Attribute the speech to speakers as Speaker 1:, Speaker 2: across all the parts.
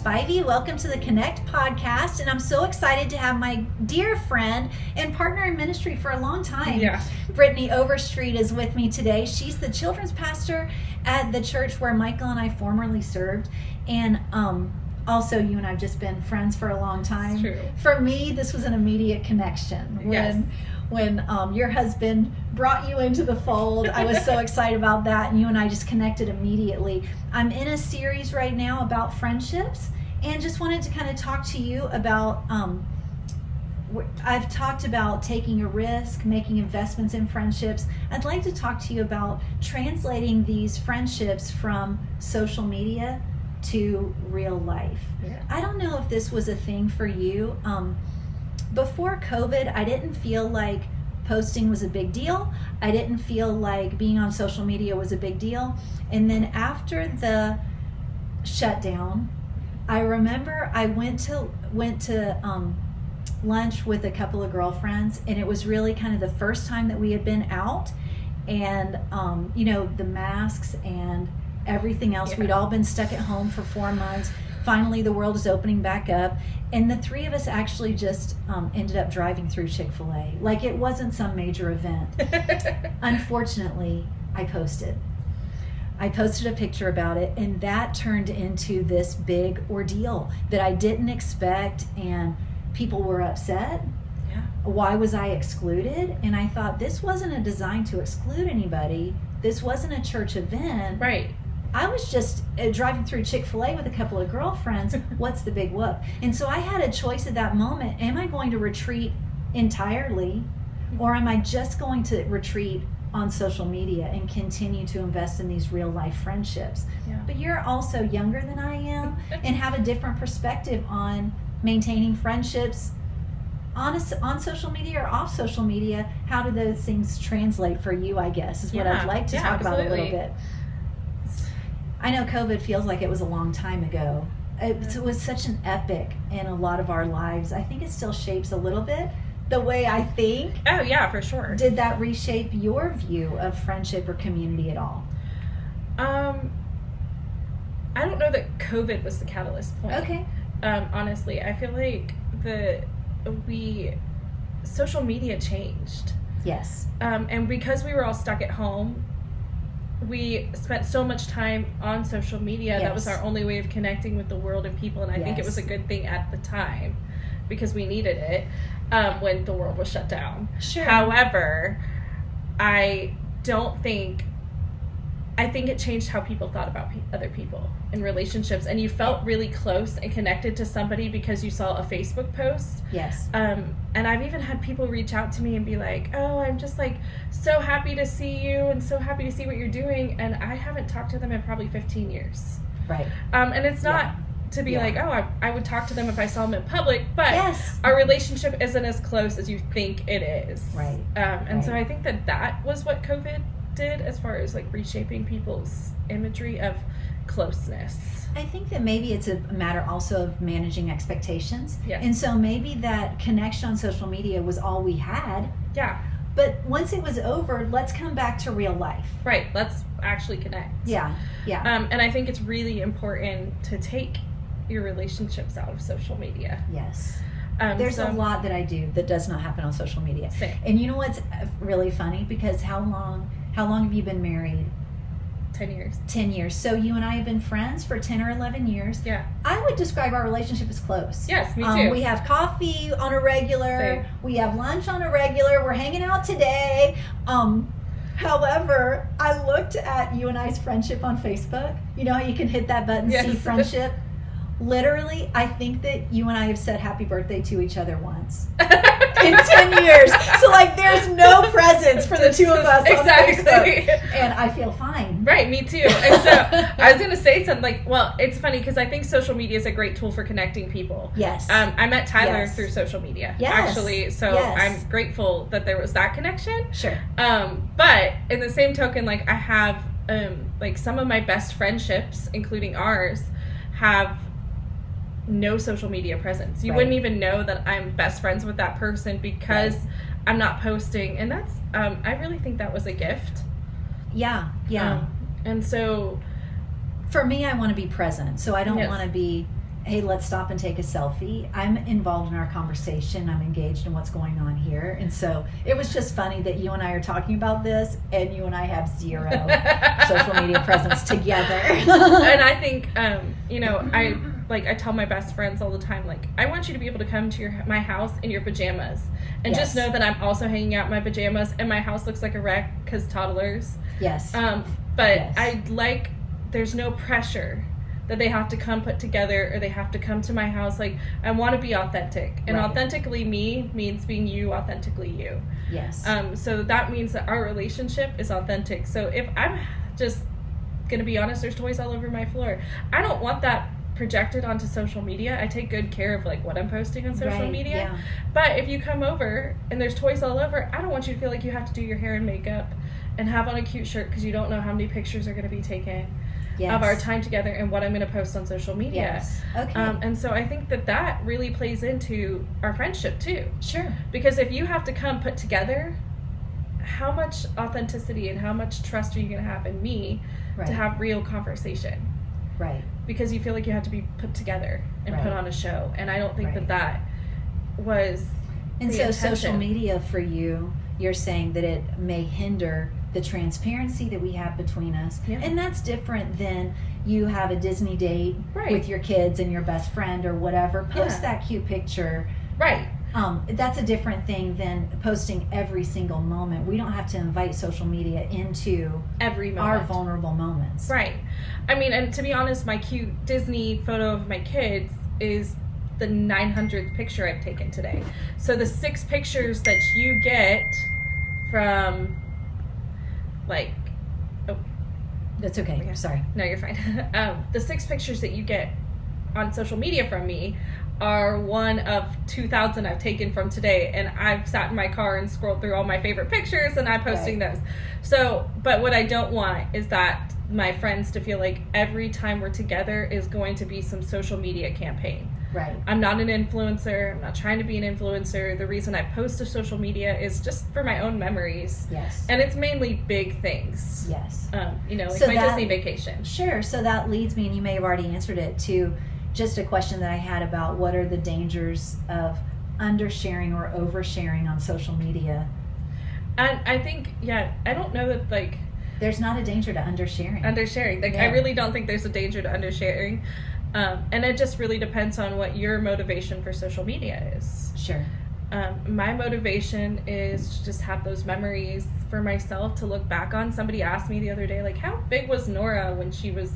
Speaker 1: Spivey. Welcome to the Connect podcast, and I'm so excited to have my dear friend and partner in ministry for a long time, Brittany Overstreet, is with me today. She's the children's pastor at the church where Michael and I formerly served, and also you and I have just been friends for a long time.
Speaker 2: It's true.
Speaker 1: For me, this was an immediate connection. When your husband brought you into the fold, I was so excited about that, and you and I just connected immediately. I'm in a series right now about friendships, and just wanted to kind of talk to you about, I've talked about taking a risk, making investments in friendships. I'd like to talk to you about translating these friendships from social media to real life.
Speaker 2: Yeah.
Speaker 1: I don't know if this was a thing for you. Before COVID, I didn't feel like posting was a big deal. I didn't feel like being on social media was a big deal. And then after the shutdown, I remember I went to lunch with a couple of girlfriends, and it was really kind of the first time that we had been out, and the masks and everything else. We'd all been stuck at home for 4 months. Finally, the world is opening back up, and the three of us actually just ended up driving through Chick-fil-A. Like, it wasn't some major event. Unfortunately, I posted a picture about it, and that turned into this big ordeal that I didn't expect, and people were upset.
Speaker 2: Yeah.
Speaker 1: Why was I excluded? And I thought, this wasn't a design to exclude anybody. This wasn't a church event.
Speaker 2: Right.
Speaker 1: I was just driving through Chick-fil-A with a couple of girlfriends. What's the big whoop? And so I had a choice at that moment. Am I going to retreat entirely, or am I just going to retreat on social media and continue to invest in these real life friendships?
Speaker 2: Yeah.
Speaker 1: But you're also younger than I am and have a different perspective on maintaining friendships on social media or off social media. How do those things translate for you, I guess, is what I'd like to talk about a little bit. I know COVID feels like it was a long time ago. It was such an epic in a lot of our lives. I think it still shapes a little bit the way I think.
Speaker 2: Oh, yeah, for sure.
Speaker 1: Did that reshape your view of friendship or community at all?
Speaker 2: I don't know that COVID was the catalyst point.
Speaker 1: Okay.
Speaker 2: Honestly, I feel like social media changed.
Speaker 1: Yes.
Speaker 2: And because we were all stuck at home, we spent so much time on social media.
Speaker 1: Yes.
Speaker 2: That was our only way of connecting with the world and people, and I think it was a good thing at the time because we needed it when the world was shut down.
Speaker 1: Sure.
Speaker 2: However, I think it changed how people thought about other people in relationships, and you felt really close and connected to somebody because you saw a Facebook post.
Speaker 1: Yes.
Speaker 2: And I've even had people reach out to me and be like, oh, I'm just like so happy to see you and so happy to see what you're doing, and I haven't talked to them in probably 15 years.
Speaker 1: Right.
Speaker 2: And it's not to be like, oh, I would talk to them if I saw them in public, but our relationship isn't as close as you think it is.
Speaker 1: Right.
Speaker 2: So I think that was what COVID did as far as like reshaping people's imagery of closeness.
Speaker 1: I think that maybe it's a matter also of managing expectations.
Speaker 2: Yes.
Speaker 1: And so maybe that connection on social media was all we had.
Speaker 2: Yeah.
Speaker 1: But once it was over, let's come back to real life.
Speaker 2: Right. Let's actually connect.
Speaker 1: Yeah. Yeah.
Speaker 2: And I think it's really important to take your relationships out of social media.
Speaker 1: Yes. There's a lot that I do that does not happen on social media.
Speaker 2: Same.
Speaker 1: And you know what's really funny? Because how long have you been married?
Speaker 2: 10 years.
Speaker 1: 10 years. So you and I have been friends for 10 or 11 years.
Speaker 2: Yeah.
Speaker 1: I would describe our relationship as close.
Speaker 2: Yes, me too.
Speaker 1: We have coffee on a regular.
Speaker 2: Same.
Speaker 1: We have lunch on a regular. We're hanging out today. However, I looked at you and I's friendship on Facebook. You know how you can hit that button, see friendship? Literally, I think that you and I have said happy birthday to each other once in 10 years. So, like, there's no presents for the two of us on Facebook. And I feel fine.
Speaker 2: Right, me too. And so, I was going to say something like, well, it's funny because I think social media is a great tool for connecting people.
Speaker 1: Yes.
Speaker 2: I met Tyler through social media, actually. So, I'm grateful that there was that connection.
Speaker 1: Sure.
Speaker 2: But in the same token, like, I have, like, some of my best friendships, including ours, have no social media presence. You wouldn't even know that I'm best friends with that person because I'm not posting, and that's I really think that was a gift.
Speaker 1: Yeah.
Speaker 2: And so
Speaker 1: for me, I want to be present, so I don't want to be hey, let's stop and take a selfie. I'm involved in our conversation. I'm engaged in what's going on here. And so it was just funny that you and I are talking about this, and you and I have zero social media presence together.
Speaker 2: And I think, I tell my best friends all the time, like, I want you to be able to come to my house in your pajamas and just know that I'm also hanging out in my pajamas, and my house looks like a wreck because toddlers.
Speaker 1: Yes.
Speaker 2: But there's no pressure that they have to come put together or they have to come to my house. Like, I want to be authentic, and authentically me means being you, authentically you.
Speaker 1: Yes.
Speaker 2: So that means that our relationship is authentic. So if I'm just gonna be honest, there's toys all over my floor. I don't want that projected onto social media. I take good care of like what I'm posting on social media.
Speaker 1: Yeah.
Speaker 2: But if you come over and there's toys all over, I don't want you to feel like you have to do your hair and makeup and have on a cute shirt because you don't know how many pictures are going to be taken of our time together and what I'm going to post on social media.
Speaker 1: Yes. Okay.
Speaker 2: And so I think that really plays into our friendship too.
Speaker 1: Sure.
Speaker 2: Because if you have to come put together, how much authenticity and how much trust are you going to have in me to have real conversation?
Speaker 1: Right.
Speaker 2: Because you feel like you have to be put together and put on a show. And I don't think that was
Speaker 1: And
Speaker 2: the
Speaker 1: so
Speaker 2: intention.
Speaker 1: Social media for you, you're saying that it may hinder the transparency that we have between us.
Speaker 2: Yeah.
Speaker 1: And that's different than you have a Disney date with your kids and your best friend or whatever. Post that cute picture.
Speaker 2: Right.
Speaker 1: That's a different thing than posting every single moment. We don't have to invite social media into
Speaker 2: every moment.
Speaker 1: Our vulnerable moments.
Speaker 2: Right. I mean, and to be honest, my cute Disney photo of my kids is the 900th picture I've taken today. So the 6 pictures that you get from, like,
Speaker 1: that's okay.
Speaker 2: Okay.
Speaker 1: Sorry.
Speaker 2: No, you're fine. The 6 pictures that you get on social media from me are one of 2,000 I've taken from today, and I've sat in my car and scrolled through all my favorite pictures, and I'm posting those. So, but what I don't want is that my friends to feel like every time we're together is going to be some social media campaign.
Speaker 1: Right.
Speaker 2: I'm not an influencer. I'm not trying to be an influencer. The reason I post to social media is just for my own memories.
Speaker 1: Yes.
Speaker 2: And it's mainly big things.
Speaker 1: Yes.
Speaker 2: Like
Speaker 1: so
Speaker 2: my Disney vacation.
Speaker 1: Sure. So that leads me, and you may have already answered it, to just a question that I had about what are the dangers of undersharing or oversharing on social media.
Speaker 2: And I think, I don't know that, like...
Speaker 1: There's not a danger to undersharing.
Speaker 2: Like, I really don't think there's a danger to undersharing. And it just really depends on what your motivation for social media is.
Speaker 1: Sure.
Speaker 2: My motivation is to just have those memories for myself to look back on. Somebody asked me the other day, like, how big was Nora when she was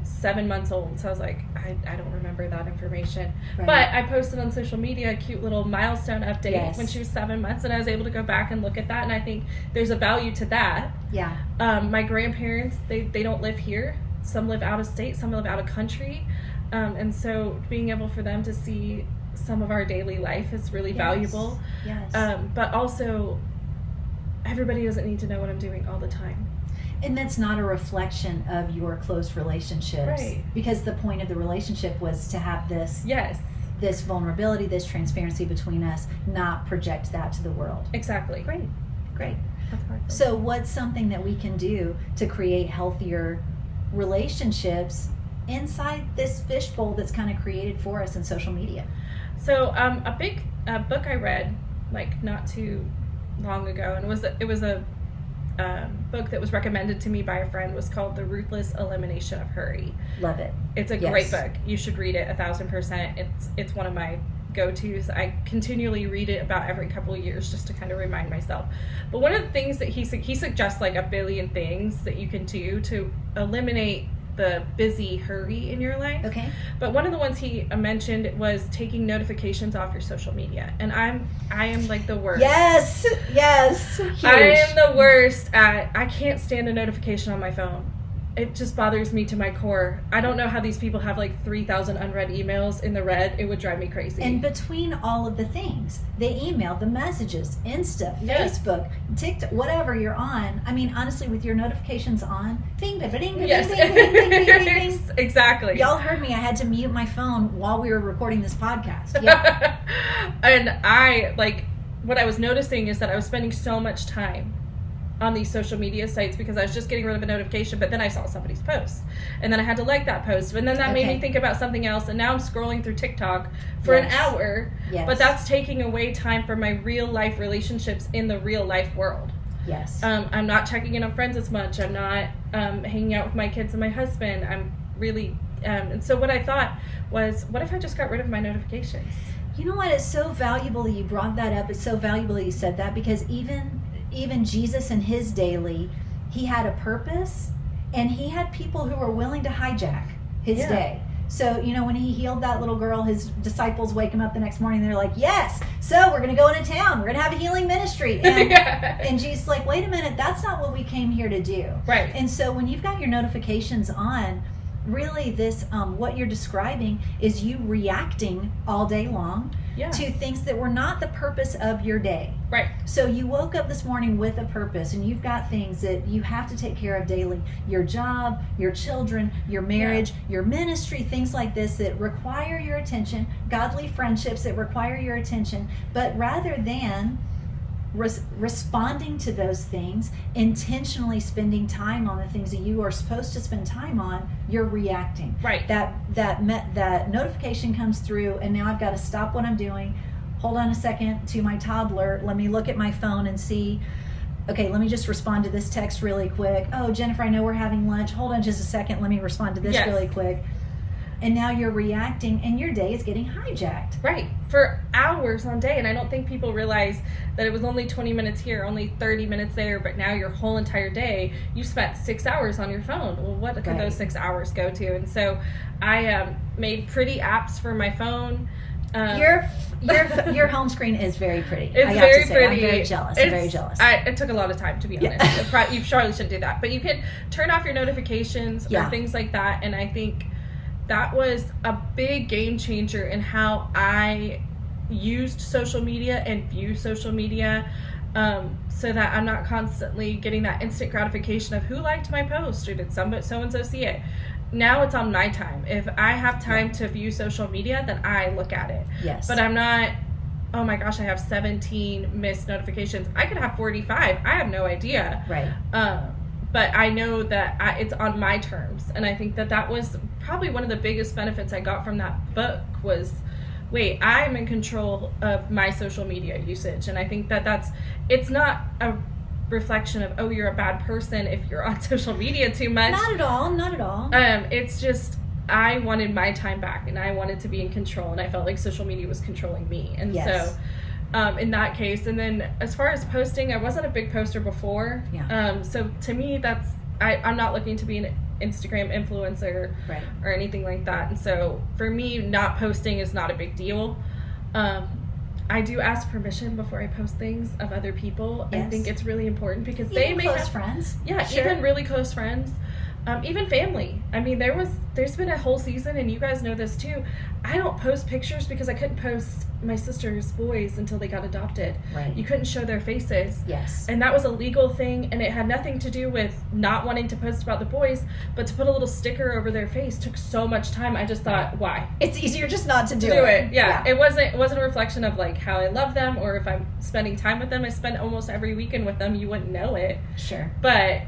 Speaker 2: 7 months old? So I was like, I don't remember that information.
Speaker 1: Right.
Speaker 2: But I posted on social media a cute little milestone update when she was 7 months, and I was able to go back and look at that, and I think there's a value to that.
Speaker 1: Yeah.
Speaker 2: My grandparents, they don't live here. Some live out of state, some live out of country. And so being able for them to see some of our daily life is really valuable.
Speaker 1: Yes.
Speaker 2: But also, everybody doesn't need to know what I'm doing all the time.
Speaker 1: And that's not a reflection of your close relationships.
Speaker 2: Right.
Speaker 1: Because the point of the relationship was to have this this vulnerability, this transparency between us, not project that to the world.
Speaker 2: Exactly.
Speaker 1: Great.
Speaker 2: That's hard.
Speaker 1: So what's something that we can do to create healthier relationships inside this fishbowl that's kind of created for us in social media?
Speaker 2: So a big book I read, like, not too long ago, and it was a book that was recommended to me by a friend, was called The Ruthless Elimination of Hurry.
Speaker 1: Love it.
Speaker 2: It's a great book. You should read it 1,000%. It's one of my go-tos. I continually read it about every couple of years just to kind of remind myself. But one of the things that he suggests, like, a billion things that you can do to eliminate the busy hurry in your life.
Speaker 1: Okay.
Speaker 2: But one of the ones he mentioned was taking notifications off your social media. And I am like the worst.
Speaker 1: Yes. Huge.
Speaker 2: I am the worst at, I can't stand a notification on my phone. It just bothers me to my core. I don't know how these people have like 3,000 unread emails in the red. It would drive me crazy.
Speaker 1: And between all of the things, the email, the messages, Insta, Facebook, TikTok, whatever you're on. I mean, honestly, with your notifications on, bing, bing, bing, bing,
Speaker 2: yes.
Speaker 1: bing, bing, bing, bing, bing, bing.
Speaker 2: Exactly.
Speaker 1: Y'all heard me. I had to mute my phone while we were recording this podcast. Yeah.
Speaker 2: And I, like, what I was noticing is that I was spending so much time on these social media sites because I was just getting rid of a notification, but then I saw somebody's post and then I had to like that post, and then that made me think about something else, and now I'm scrolling through TikTok for an hour, but that's taking away time from my real life relationships in the real life world.
Speaker 1: Yes.
Speaker 2: I'm not checking in on friends as much. I'm not hanging out with my kids and my husband. I'm really and so what I thought was, what if I just got rid of my notifications?
Speaker 1: You know what? It's so valuable that you brought that up. It's so valuable that you said that, because even Jesus in his daily, he had a purpose, and he had people who were willing to hijack his day. So, when he healed that little girl, his disciples wake him up the next morning, and they're like, yes, so we're going to go into town. We're going to have a healing ministry. And, and Jesus is like, wait a minute, that's not what we came here to do.
Speaker 2: Right.
Speaker 1: And so when you've got your notifications on, really this, what you're describing is you reacting all day long to things that were not the purpose of your day.
Speaker 2: Right.
Speaker 1: So you woke up this morning with a purpose, and you've got things that you have to take care of daily. Your job, your children, your marriage, your ministry, things like this that require your attention, godly friendships that require your attention. But rather than responding to those things, intentionally spending time on the things that you are supposed to spend time on, you're reacting.
Speaker 2: Right.
Speaker 1: That notification comes through, and now I've got to stop what I'm doing. Hold on a second to my toddler. Let me look at my phone and see, okay, let me just respond to this text really quick. Oh, Jennifer, I know we're having lunch. Hold on just a second. Let me respond to this really quick. And now you're reacting, and your day is getting hijacked.
Speaker 2: Right. For hours on day. And I don't think people realize that it was only 20 minutes here, only 30 minutes there, but now your whole entire day, you spent 6 hours on your phone. Well, what could those 6 hours go to? And so I made pretty apps for my phone.
Speaker 1: Your home screen is very pretty.
Speaker 2: It's very pretty.
Speaker 1: I'm very jealous.
Speaker 2: It took a lot of time, to be honest. You probably shouldn't do that. But you can turn off your notifications or things like that. And I think that was a big game changer in how I used social media and view social media, so that I'm not constantly getting that instant gratification of who liked my post or did so-and-so see it. Now it's on my time. If I have time to view social media, then I look at it.
Speaker 1: Yes.
Speaker 2: But I'm not, oh my gosh, I have 17 missed notifications. I could have 45. I have no idea.
Speaker 1: Right.
Speaker 2: But I know that it's on my terms. And I think that was probably one of the biggest benefits I got from that book was, wait, I'm in control of my social media usage. And I think it's not a reflection of, oh, you're a bad person if you're on social media too much.
Speaker 1: Not at all.
Speaker 2: It's just, I wanted my time back, and I wanted to be in control, and I felt like social media was controlling me. And so in that case, and then as far as posting, I wasn't a big poster before. So to me, I'm not looking to be an Instagram influencer or anything like that. And so for me, not posting is not a big deal. I do ask permission before I post things of other people. Yes. I think it's really important because they may have
Speaker 1: friends.
Speaker 2: Yeah, even really close friends. Even family. I mean, there's been a whole season, and you guys know this too. I don't post pictures because I couldn't post my sister's boys until they got adopted.
Speaker 1: Right.
Speaker 2: You couldn't show their faces.
Speaker 1: Yes.
Speaker 2: And that was a legal thing, and it had nothing to do with not wanting to post about the boys, but to put a little sticker over their face took so much time. I just thought, why?
Speaker 1: It's easier just not to do
Speaker 2: it. Yeah. It wasn't a reflection of like how I love them or if I'm spending time with them. I spend almost every weekend with them. You wouldn't know it.
Speaker 1: Sure.
Speaker 2: But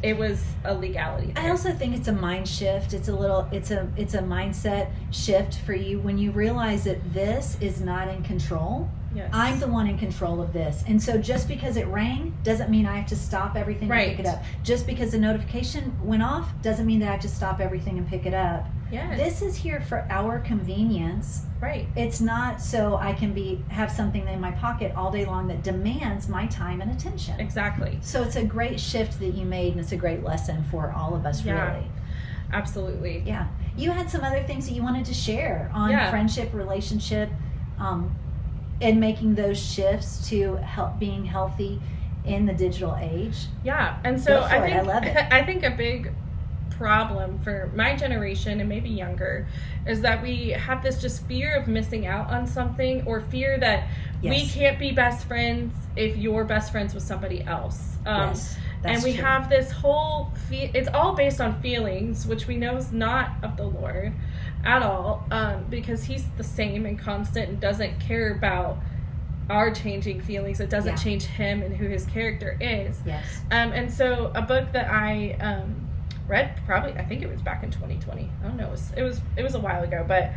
Speaker 2: it was a legality there.
Speaker 1: I also think it's a mind shift. It's a mindset shift for you when you realize that this is not in control.
Speaker 2: Yes.
Speaker 1: I'm the one in control of this. And so just because it rang doesn't mean I have to stop everything and pick it up. Just because the notification went off doesn't mean that I have to stop everything and pick it up.
Speaker 2: Yes.
Speaker 1: This is here for our convenience.
Speaker 2: Right.
Speaker 1: It's not so I can have something in my pocket all day long that demands my time and attention.
Speaker 2: Exactly.
Speaker 1: So it's a great shift that you made, and it's a great lesson for all of us, really.
Speaker 2: Absolutely.
Speaker 1: Yeah. You had some other things that you wanted to share on friendship, relationship, and making those shifts to help being healthy in the digital age.
Speaker 2: Yeah. And so
Speaker 1: I love it.
Speaker 2: I think a big problem for my generation and maybe younger is that we have this just fear of missing out on something, or fear that we can't be best friends if you're best friends with somebody else. And we have this whole it's all based on feelings, which we know is not of the Lord at all, because he's the same and constant and doesn't care about our changing feelings. It doesn't
Speaker 1: Yeah.
Speaker 2: change him and who his character is.
Speaker 1: Yes.
Speaker 2: And so a book that I read, probably, I think it was back in 2020. I don't know. It was a while ago, but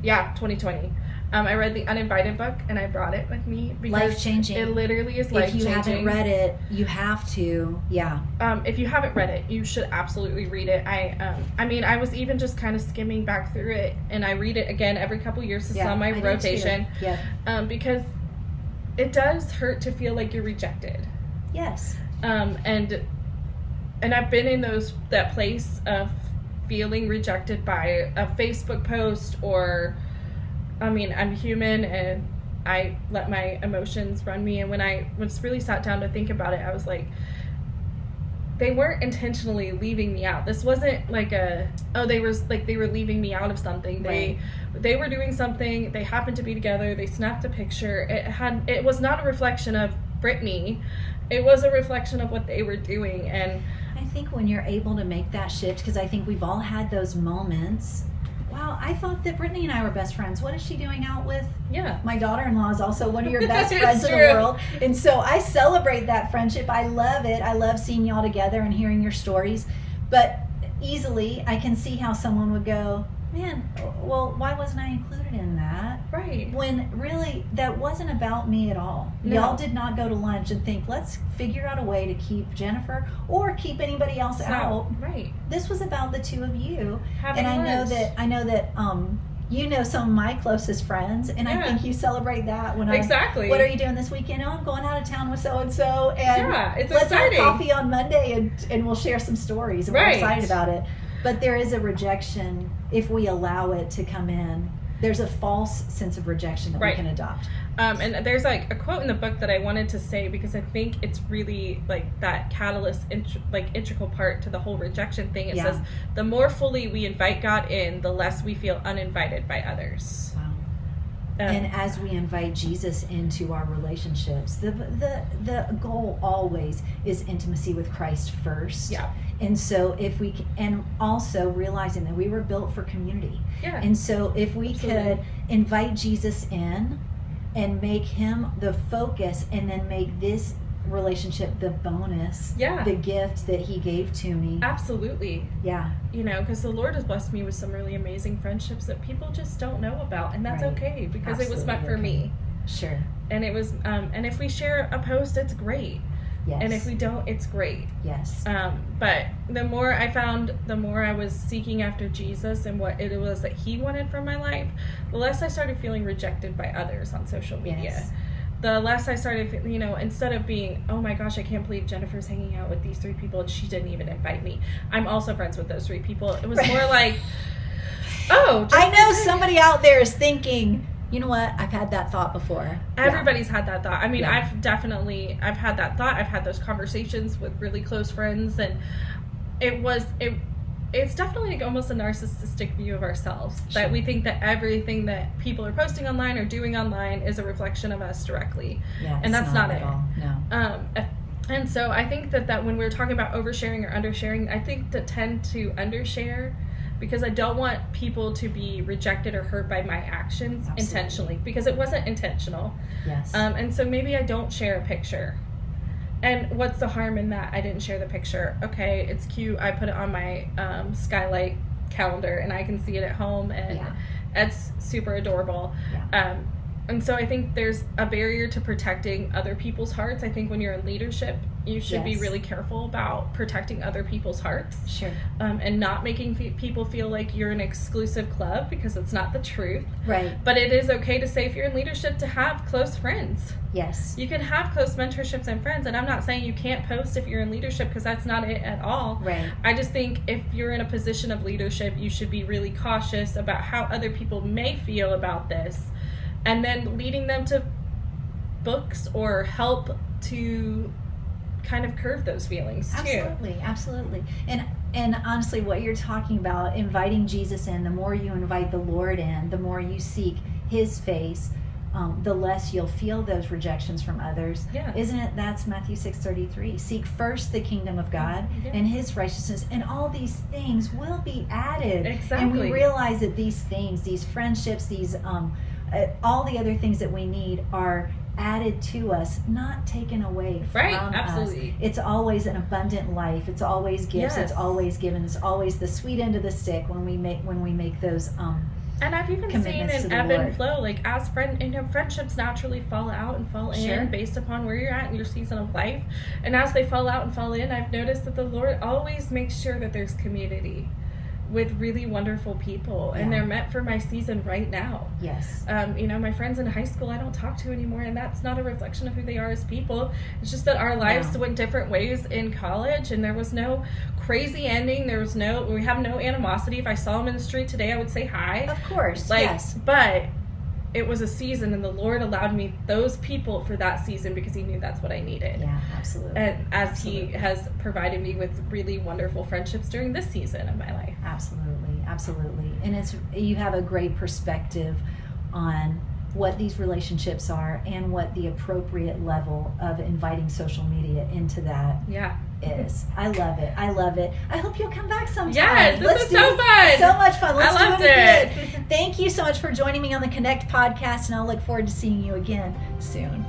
Speaker 2: 2020. I read The Uninvited book, and I brought it with me because
Speaker 1: Life-changing.
Speaker 2: it literally is
Speaker 1: If
Speaker 2: life-changing.
Speaker 1: you haven't read it, you have to. Yeah.
Speaker 2: If you haven't read it, you should absolutely read it. I was even just kind of skimming back through it, and I read it again every couple years. It's on my
Speaker 1: I do
Speaker 2: rotation.
Speaker 1: too. Yeah.
Speaker 2: Because it does hurt to feel like you're rejected.
Speaker 1: Yes.
Speaker 2: And I've been in that place of feeling rejected by a Facebook post, or I'm human and I let my emotions run me. And when I really sat down to think about it, I was like, they weren't intentionally leaving me out. This wasn't like they were leaving me out of something.
Speaker 1: Right.
Speaker 2: They were doing something. They happened to be together. They snapped a picture. It was not a reflection of Brittany. It was a reflection of what they were doing. And
Speaker 1: I think when you're able to make that shift, because I think we've all had those moments. Wow, I thought that Brittany and I were best friends. What is she doing out with?
Speaker 2: yeah.
Speaker 1: My daughter-in-law is also one of your best
Speaker 2: It's
Speaker 1: friends in the
Speaker 2: true.
Speaker 1: world. And so I celebrate that friendship. I love it. I love seeing y'all together and hearing your stories. But easily I can see how someone would go, man, well, why wasn't I included in that?
Speaker 2: Right.
Speaker 1: When really that wasn't about me at all.
Speaker 2: No.
Speaker 1: Y'all did not go to lunch and think, let's figure out a way to keep Jennifer or keep anybody else out.
Speaker 2: Right.
Speaker 1: This was about the two of you.
Speaker 2: Having
Speaker 1: And I
Speaker 2: lunch.
Speaker 1: know that you know some of my closest friends, and I
Speaker 2: Yeah.
Speaker 1: think you celebrate that when
Speaker 2: Exactly.
Speaker 1: what are you doing this weekend? Oh, I'm going out of town with so and so, and
Speaker 2: Yeah, it's
Speaker 1: let's
Speaker 2: exciting.
Speaker 1: have coffee on Monday, and we'll share some stories. And
Speaker 2: Right.
Speaker 1: We're excited about it. But there is a rejection if we allow it to come in. There's a false sense of rejection that
Speaker 2: Right.
Speaker 1: we can adopt.
Speaker 2: And there's like a quote in the book that I wanted to say because I think it's really like that catalyst, integral part to the whole rejection thing. It
Speaker 1: Yeah.
Speaker 2: says, the more fully we invite God in, the less we feel uninvited by others.
Speaker 1: Wow. And as we invite Jesus into our relationships, the goal always is intimacy with Christ first.
Speaker 2: Yeah.
Speaker 1: And so and also realizing that we were built for community.
Speaker 2: Yeah.
Speaker 1: And so if we
Speaker 2: Absolutely.
Speaker 1: could invite Jesus in and make him the focus, and then make this relationship the bonus,
Speaker 2: Yeah.
Speaker 1: the gift that he gave to me.
Speaker 2: Absolutely.
Speaker 1: Yeah.
Speaker 2: Because the Lord has blessed me with some really amazing friendships that people just don't know about, and that's
Speaker 1: Right.
Speaker 2: okay because it was
Speaker 1: Absolutely
Speaker 2: meant for
Speaker 1: okay.
Speaker 2: me.
Speaker 1: Sure.
Speaker 2: And it was and if we share a post, it's great.
Speaker 1: Yes.
Speaker 2: And if we don't, it's great.
Speaker 1: Yes.
Speaker 2: But the more I found, the more I was seeking after Jesus and what it was that he wanted from my life, the less I started feeling rejected by others on social media.
Speaker 1: Yes.
Speaker 2: The less I started, instead of being, oh my gosh, I can't believe Jennifer's hanging out with these 3 people and she didn't even invite me. I'm also friends with those 3 people. It was more like, oh,
Speaker 1: I know
Speaker 2: Jennifer's
Speaker 1: somebody out there is thinking, you know what? I've had that thought before.
Speaker 2: Everybody's had that thought. I mean,
Speaker 1: Yeah.
Speaker 2: I've had that thought. I've had those conversations with really close friends, and it's definitely like almost a narcissistic view of ourselves,
Speaker 1: Sure.
Speaker 2: that we think that everything that people are posting online or doing online is a reflection of us directly.
Speaker 1: Yeah,
Speaker 2: And
Speaker 1: it's
Speaker 2: that's not
Speaker 1: at
Speaker 2: it.
Speaker 1: all. No.
Speaker 2: And so I think that when we're talking about oversharing or undersharing, I think to tend to undershare, because I don't want people to be rejected or hurt by my actions
Speaker 1: Absolutely.
Speaker 2: intentionally, because it wasn't intentional.
Speaker 1: Yes.
Speaker 2: And so maybe I don't share a picture. And what's the harm in that? I didn't share the picture. Okay, it's cute. I put it on my skylight calendar and I can see it at home, and
Speaker 1: Yeah.
Speaker 2: it's super adorable. And so I think there's a barrier to protecting other people's hearts. I think when you're in leadership, you should be
Speaker 1: Yes.
Speaker 2: really careful about protecting other people's hearts,
Speaker 1: Sure.
Speaker 2: and not making people feel like you're an exclusive club, because it's not the truth.
Speaker 1: Right.
Speaker 2: But it is okay to say, if you're in leadership, to have close friends.
Speaker 1: Yes.
Speaker 2: You can have close mentorships and friends, and I'm not saying you can't post if you're in leadership, because that's not it at all.
Speaker 1: Right.
Speaker 2: I just think if you're in a position of leadership, you should be really cautious about how other people may feel about this, and then leading them to books or help to kind of curve those feelings too.
Speaker 1: Absolutely. And honestly, what you're talking about, inviting Jesus in, the more you invite the Lord in, the more you seek his face, the less you'll feel those rejections from others.
Speaker 2: Yeah.
Speaker 1: Isn't it? That's Matthew 6:33. Seek first the kingdom of God
Speaker 2: Yeah.
Speaker 1: and his righteousness, and all these things will be added.
Speaker 2: Exactly.
Speaker 1: And we realize that these things, these friendships, these all the other things that we need are added to us, not taken away from
Speaker 2: absolutely.
Speaker 1: us. It's always an abundant life. It's always gifts. It's always given. It's always the sweet end of the stick when we make those
Speaker 2: and I've even seen an ebb and flow, like as friendships naturally fall out and fall in based upon where you're at in your season of life. And as they fall out and fall in, I've noticed that the Lord always makes sure that there's community with really wonderful people, and they're meant for my season right now.
Speaker 1: Yes.
Speaker 2: My friends in high school I don't talk to anymore, and that's not a reflection of who they are as people. It's just that our lives went different ways in college, and there was no crazy ending. We have no animosity. If I saw them in the street today, I would say hi.
Speaker 1: Of course,
Speaker 2: But it was a season, and the Lord allowed me those people for that season because he knew that's what I needed.
Speaker 1: Yeah, absolutely.
Speaker 2: And as he has provided me with really wonderful friendships during this season of my life.
Speaker 1: Absolutely. And you have a great perspective on what these relationships are and what the appropriate level of inviting social media into that is. I love it. I hope you'll come back sometime.
Speaker 2: Yes, this is so fun.
Speaker 1: So much fun. Let's
Speaker 2: I loved
Speaker 1: do it
Speaker 2: it.
Speaker 1: again. Thank you so much for joining me on the Connect podcast, and I'll look forward to seeing you again soon.